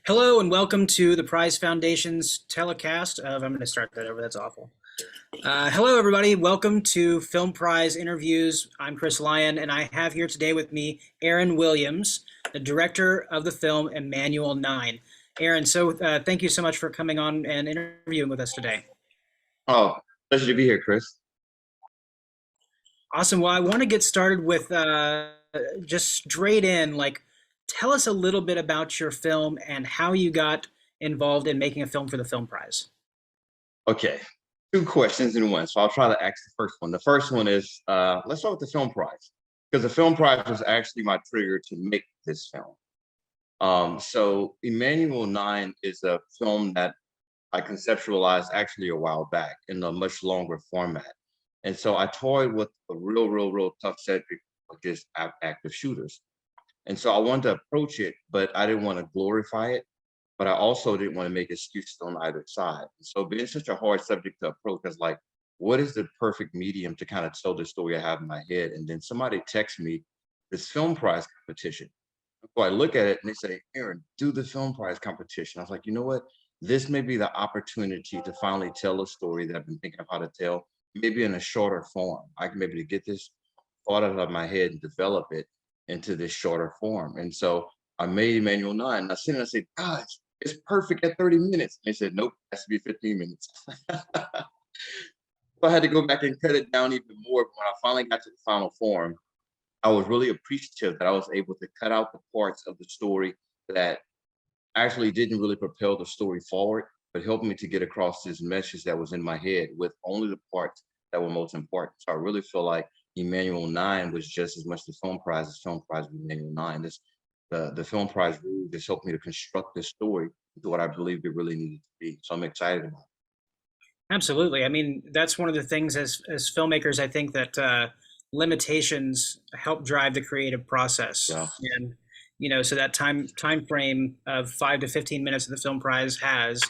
Hello and welcome to the Prize Foundation's telecast of, I'm going to start that over, that's awful. Hello everybody, welcome to Film Prize Interviews. I'm Chris Lyon and I have here today with me Aaron Williams, the director of the film Emanuel 9. Aaron, thank you so much for coming on and interviewing with us today. Oh, pleasure to be here, Chris. Awesome, well I want to get started with just straight in, like tell us a little bit about your film and how you got involved in making a film for the Film Prize. Okay, two questions in one. So I'll try to ask the first one. The first one is, let's start with the film prize, because the film prize was actually my trigger to make this film. So Emmanuel 9 is a film that I conceptualized actually a while back in a much longer format. And so I toyed with a real tough subject, like this active shooters. And so I wanted to approach it, but I didn't want to glorify it. But I also didn't want to make excuses on either side. So being such a hard subject to approach is like, what is the perfect medium to kind of tell the story I have in my head? And then somebody texts me this film prize competition. So I look at it and they say, Aaron, do the film prize competition. I was like, you know what? This may be the opportunity to finally tell a story that I've been thinking of how to tell, maybe in a shorter form. I can maybe get this thought out of my head and develop it into this shorter form. And so I made Emmanuel 9. And I sent it and I said, guys, it's perfect at 30 minutes. And they said, nope, it has to be 15 minutes. So I had to go back and cut it down even more. But when I finally got to the final form, I was really appreciative that I was able to cut out the parts of the story that actually didn't really propel the story forward, but helped me to get across this message that was in my head with only the parts that were most important. So I really feel like Emmanuel 9 was just as much the film prize as film prize with Emmanuel 9. The film prize really just helped me to construct this story into what I believe it really needed to be. So I'm excited about it. Absolutely. I mean, that's one of the things as filmmakers, I think that limitations help drive the creative process. Yeah. And so that time frame of 5 to 15 minutes that the film prize has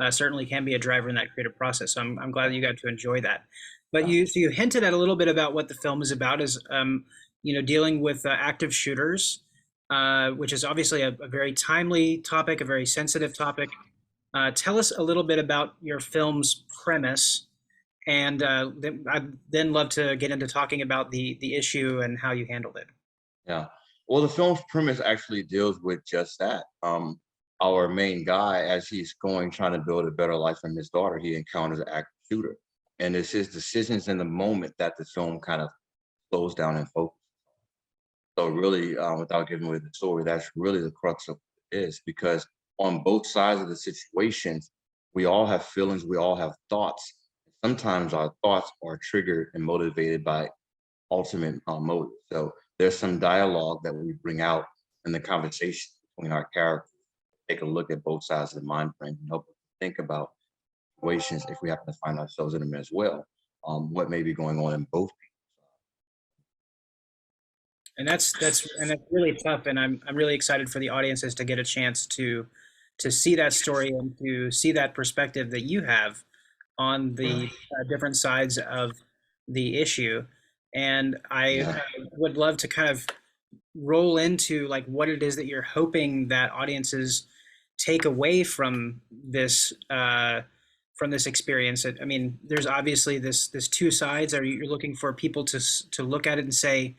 certainly can be a driver in that creative process. So I'm glad that you got to enjoy that. But Yeah. you hinted at a little bit about what the film is about, is dealing with active shooters, which is obviously a very timely topic, a very sensitive topic. Tell us a little bit about your film's premise, and I'd then love to get into talking about the issue and how you handled it. Yeah. Well, the film's premise actually deals with just that. Our main guy, as he's going trying to build a better life for his daughter, he encounters an active shooter. And it's his decisions in the moment that the film kind of slows down and focuses. So really, without giving away the story, that's really the crux of it is, because on both sides of the situations, we all have feelings, we all have thoughts. Sometimes our thoughts are triggered and motivated by ultimate motive. So there's some dialogue that we bring out in the conversation between our characters. Take a look at both sides of the mind frame and help us think about situations if we happen to find ourselves in them as well. What may be going on in both And that's really tough. And I'm really excited for the audiences to get a chance to see that story and to see that perspective that you have on people. the different sides of the issue. And Yeah. I would love to kind of roll into like what it is that you're hoping that audiences take away from this experience. I mean, there's obviously this two sides. Are you looking for people to look at it and say,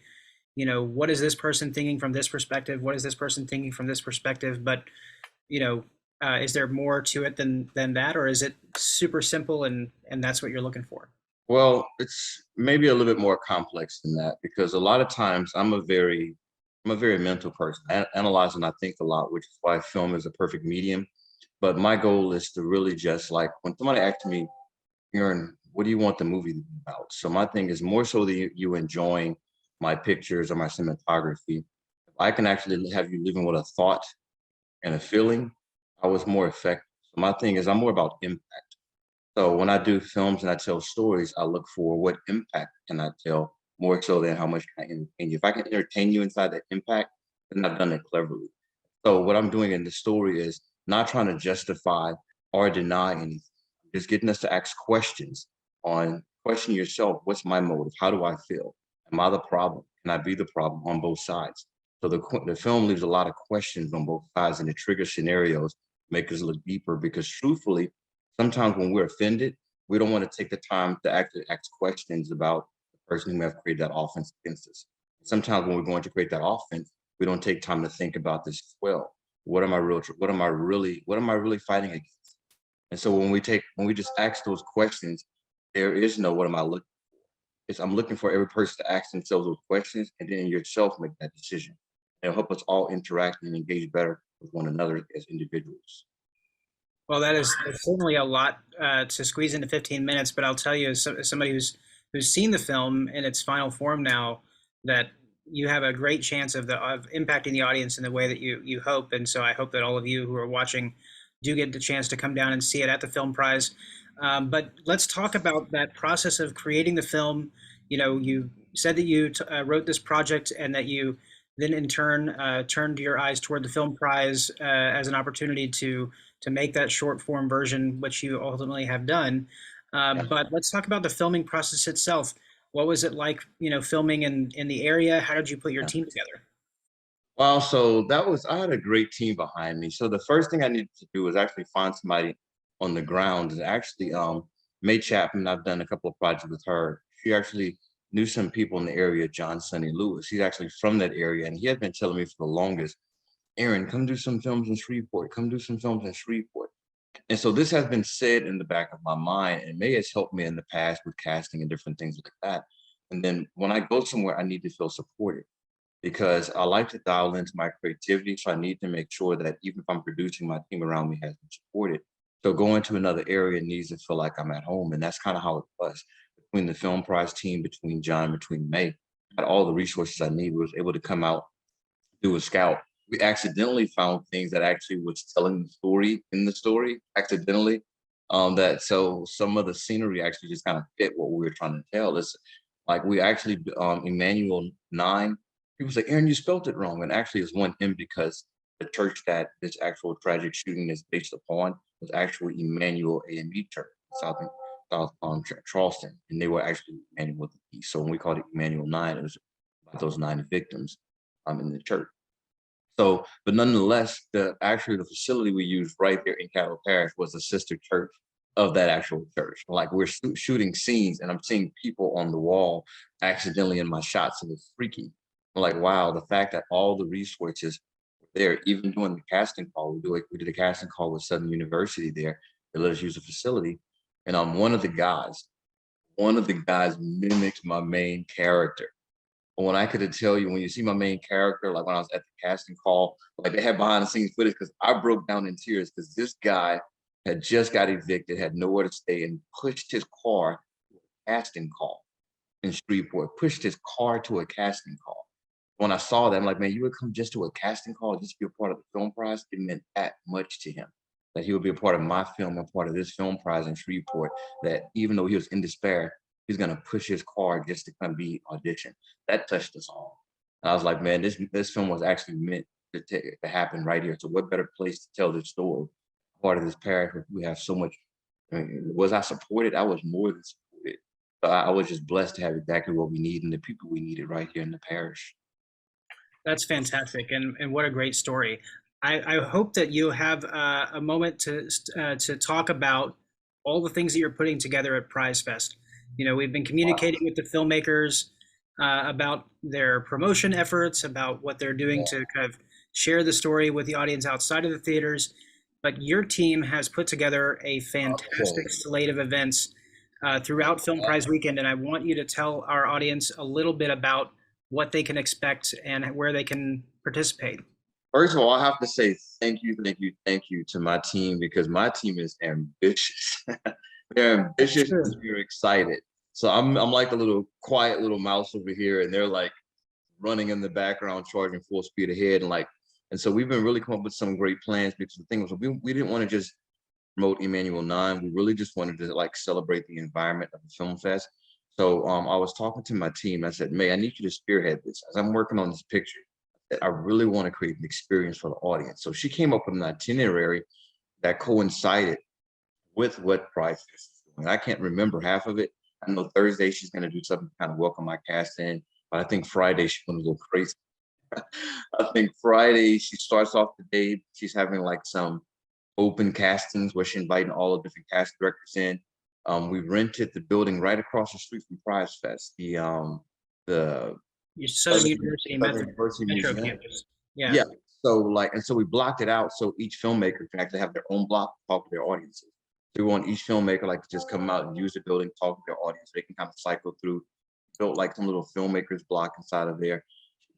what is this person thinking from this perspective? What is this person thinking from this perspective? But you know, is there more to it than that, or is it super simple and that's what you're looking for? Well, it's maybe a little bit more complex than that, because a lot of times I'm a very mental person. I analyze and I think a lot, which is why film is a perfect medium. But my goal is to really just like when somebody asks me, Aaron, what do you want the movie to be about? So my thing is more so that you enjoying my pictures or my cinematography. If I can actually have you living with a thought and a feeling, I was more effective. So my thing is I'm more about impact. So when I do films and I tell stories, I look for what impact can I tell more so than how much can I entertain you. If I can entertain you inside that impact, then I've done it cleverly. So what I'm doing in the story is not trying to justify or deny anything. Just getting us to ask questions on question yourself. What's my motive? How do I feel? Am I the problem? Can I be the problem on both sides? So the film leaves a lot of questions on both sides, and the trigger scenarios make us look deeper, because truthfully, sometimes when we're offended, we don't want to take the time to actually ask questions about the person who may have created that offense against us. Sometimes when we're going to create that offense, we don't take time to think about this as well. What am I really fighting against? And so when we just ask those questions, there is no what am I looking for. It's I'm looking for every person to ask themselves those questions, and then yourself make that decision. It'll help us all interact and engage better with one another as individuals. Well, that is that's certainly a lot to squeeze into 15 minutes, but I'll tell you, as somebody who's seen the film in its final form now, that you have a great chance of impacting the audience in the way that you hope. And so I hope that all of you who are watching do get the chance to come down and see it at the Film Prize. But let's talk about that process of creating the film. You know, you said that you wrote this project and that you then in turn turned your eyes toward the Film Prize as an opportunity to make that short form version, which you ultimately have done. Yeah. But let's talk about the filming process itself. What was it like, filming in the area? How did you put your Yeah. team together? Well, so I had a great team behind me. So the first thing I needed to do was actually find somebody on the ground. And actually, May Chapman, I've done a couple of projects with her. She actually knew some people in the area, John Sonny Lewis. He's actually from that area, and he had been telling me for the longest, Aaron, come do some films in Shreveport. Come do some films in Shreveport. And so this has been said in the back of my mind, and May has helped me in the past with casting and different things like that. And then when I go somewhere, I need to feel supported, because I like to dial into my creativity. So I need to make sure that even if I'm producing, my team around me has been supported. So going to another area needs to feel like I'm at home. And that's kind of how it was between the Film Prize team, between John, between May. I had all the resources I needed, was able to come out, do a scout. We accidentally found things that actually was telling the story in the story accidentally. That so some of the scenery actually just kind of fit what we were trying to tell. It's like we actually Emmanuel 9. People say, Aaron, you spelled it wrong. And actually it's one M, because the church that this actual tragic shooting is based upon was actually Emmanuel AME Church, South Charleston. And they were actually Emmanuel with the E. So when we called it Emmanuel 9, it was about those 9 victims in the church. So, but nonetheless, the facility we used right there in Cattle Parish was a sister church of that actual church. Like we're shooting scenes, and I'm seeing people on the wall accidentally in my shots, and it's freaky. I'm like, wow, the fact that all the resources were there, even doing the casting call, we did a casting call with Southern University there. They let us use the facility, and one of the guys mimics my main character. When I could tell you, when you see my main character, like when I was at the casting call, like they had behind the scenes footage, because I broke down in tears, because this guy had just got evicted, had nowhere to stay, and pushed his car to a casting call in Shreveport, pushed his car to a casting call. When I saw that, I'm like, man, you would come just to a casting call, just to be a part of the Film Prize? It meant that much to him, that he would be a part of my film and part of this Film Prize in Shreveport, that even though he was in despair, he's gonna push his car just to come be audition. That touched us all. And I was like, man, this film was actually meant to happen right here. So what better place to tell this story? Part of this parish where we have so much. I mean, was I supported? I was more than supported. So I was just blessed to have exactly what we need and the people we needed right here in the parish. That's fantastic, and what a great story. I hope that you have a moment to talk about all the things that you're putting together at Prize Fest. We've been Wow. communicating with the filmmakers about their promotion efforts, about what they're doing Yeah. to kind of share the story with the audience outside of the theaters. But your team has put together a fantastic Okay. slate of events throughout Film Prize weekend, and I want you to tell our audience a little bit about what they can expect and where they can participate. First of all, I have to say thank you, thank you, thank you to my team, because my team is ambitious. They're That's ambitious true. and they're excited. So I'm like a little quiet little mouse over here, and they're like running in the background, charging full speed ahead, and so we've been really coming up with some great plans, because the thing was we didn't want to just promote Emmanuel 9. We really just wanted to like celebrate the environment of the film fest. So I was talking to my team. I said, May, I need you to spearhead this as I'm working on this picture. I really want to create an experience for the audience. So she came up with an itinerary that coincided with what Price is doing. I can't remember half of it. I know Thursday she's going to do something to kind of welcome my cast in, but I think Friday she's going to go crazy I think Friday she starts off the day. She's having like some open castings where she's inviting all the different cast directors in. We rented the building right across the street from Prize Fest, the Your Southern University Southern University Metro Museum. campus. Yeah. Yeah. So like, and so we blocked it out so each filmmaker can actually have their own block to talk to their audiences. So we want each filmmaker like to just come out and use the building, talk to their audience. They can kind of cycle through. Built like some little filmmakers block inside of there.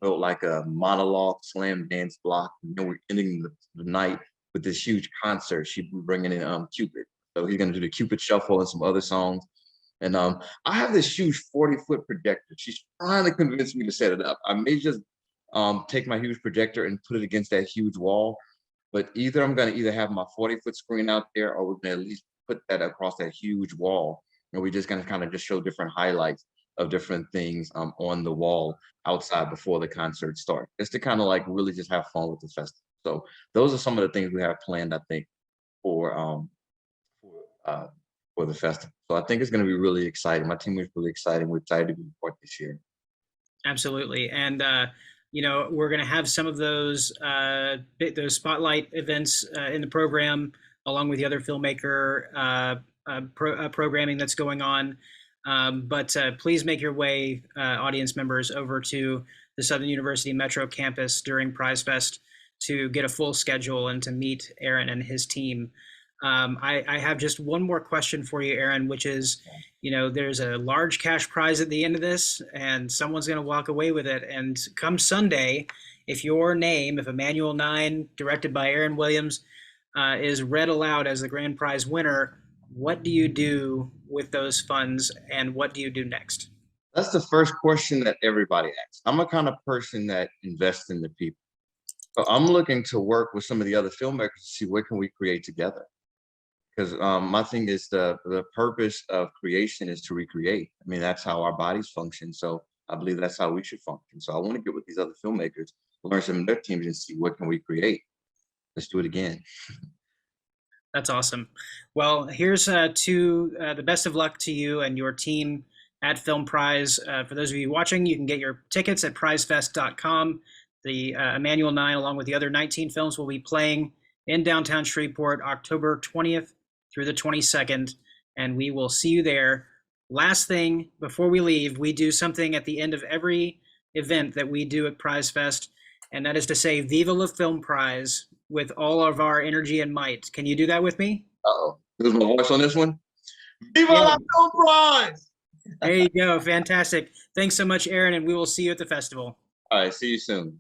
Built like a monologue slam dance block. And then we're ending the night with this huge concert. She's bringing in Cupid. So he's gonna do the Cupid Shuffle and some other songs. And I have this huge 40-foot projector. She's trying to convince me to set it up. I may just take my huge projector and put it against that huge wall. But either I'm gonna either have my 40-foot screen out there, or we're gonna at least put that across that huge wall. And we're just gonna kind of just show different highlights of different things on the wall outside before the concert starts. Just to kind of like really just have fun with the festival. So those are some of the things we have planned, I think, for the festival. So I think it's going to be really exciting. My team is really excited. We're excited to be part this year. Absolutely. And you know, we're going to have some of those spotlight events in the program, along with the other filmmaker programming that's going on. But please make your way, audience members, over to the Southern University Metro campus during Prize Fest to get a full schedule and to meet Aaron and his team. I have just one more question for you, Aaron, which is, you know, there's a large cash prize at the end of this, and someone's going to walk away with it. And come Sunday, if your name, if Emanuel 9, directed by Aaron Williams, is read aloud as the grand prize winner, what do you do with those funds, and what do you do next? That's the first question that everybody asks. I'm a kind of person that invests in the people. So I'm looking to work with some of the other filmmakers to see what can we create together. Because my thing is the purpose of creation is to recreate. I mean, that's how our bodies function. So I believe that's how we should function. So I want to get with these other filmmakers, learn some of their teams, and see what can we create. Let's do it again. That's awesome. Well, here's to the best of luck to you and your team at Film Prize. For those of you watching, you can get your tickets at prizefest.com. The Emanuel 9, along with the other 19 films, will be playing in downtown Shreveport, October 20th through the 22nd, and we will see you there. Last thing before we leave, we do something at the end of every event that we do at Prize Fest, and that is to say Viva la Film Prize with all of our energy and might. Can you do that with me? Uh-oh. Who's my voice on this one? Viva la Film Prize! There you go. Fantastic. Thanks so much, Aaron, and we will see you at the festival. All right, see you soon.